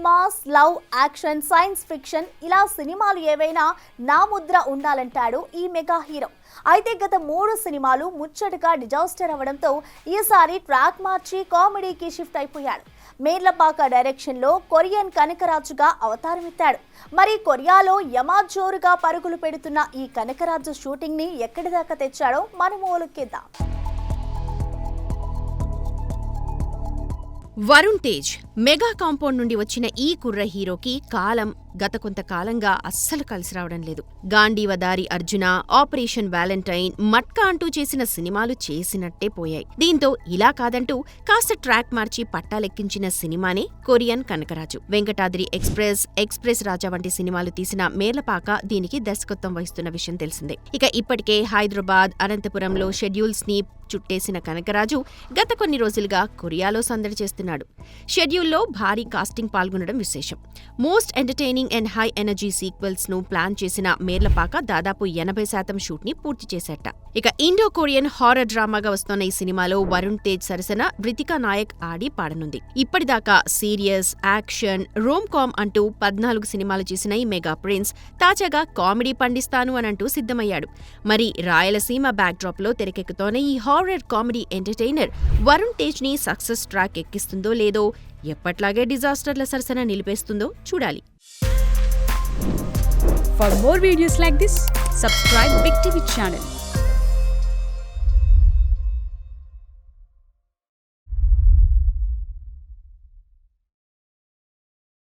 Mass, love, action, science fiction ఇలా సినిమాలు ఏవైనా నా ముద్ర ఉండాలంటాడు ఈ మెగా హీరో. అయితే గత 3 సినిమాలు ముచ్చటగా డిజాస్టర్ అవడంతో ఈసారి ట్రాక్ మార్చి కామెడీకి షిఫ్ట్ అయిపోయాడు. మేర్లపాక డైరెక్షన్లో కొరియన్ కనకరాజుగా అవతారమెత్తాడు. మరి కొరియాలో యమాజోరుగా పరుగులు పెడుతున్న ఈ కనకరాజు షూటింగ్ ని ఎక్కడి దాకా తెచ్చాడో మనం ఓలుక్కిద్దాం. వరుణ్ తేజ్ మెగా కాంపౌండ్ నుండి వచ్చిన ఈ కుర్ర హీరోకి కాలం గత కొంతకాలంగా అస్సలు కలిసి రావడం లేదు. గాంధీవదారి అర్జున, ఆపరేషన్ వ్యాలంటైన్, మట్కా అంటూ చేసిన సినిమాలు చేసినట్టే పోయాయి. దీంతో ఇలా కాదంటూ కాస్త ట్రాక్ మార్చి పట్టాలెక్కించిన సినిమానే కొరియన్ కనకరాజు. వెంకటాద్రి ఎక్స్ప్రెస్ రాజా వంటి సినిమాలు తీసిన మేర్లపాక దీనికి దర్శకత్వం వహిస్తున్న విషయం తెలిసిందే. ఇక ఇప్పటికే హైదరాబాద్, అనంతపురంలో షెడ్యూల్స్ ని చుట్టేసిన కనకరాజు గత కొన్ని రోజులుగా కొరియాలో సందడి చేస్తున్నాడు. షెడ్యూల్లో భారీ కాస్టింగ్ పాల్గొనడం విశేషం. Most entertaining and high energy sequels ను ప్లాన్ చేసిన మేర్లపాక దాదాపు 80% షూట్ ని పూర్తి చేశాట. ఇక ఇండో కొరియన్ హారర్ డ్రామాగా వస్తోన్న ఈ సినిమాలో వరుణ్ తేజ్ సరసన రితికా నాయక్ ఆడి పాడనుంది. ఇప్పటిదాకా సీరియస్, యాక్షన్, రోమ్ కామ్ అంటూ 14 సినిమాలు చేసిన ఈ మెగా ప్రిన్స్ తాజాగా కామెడీ పండిస్తాను అనంటూ సిద్ధమయ్యాడు. మరి రాయలసీమ బ్యాక్ డ్రాప్ లో తెరకెక్కుతోన్న ఈ horror comedy entertainer Varun Tej ని సక్సెస్ ట్రాక్ ఎక్కిస్తుందో లేదో, ఎప్పట్లాగే డిజాస్టర్ల సరసన నిలిపేస్తుందో చూడాలి. For more videos like this, subscribe Big TV channel.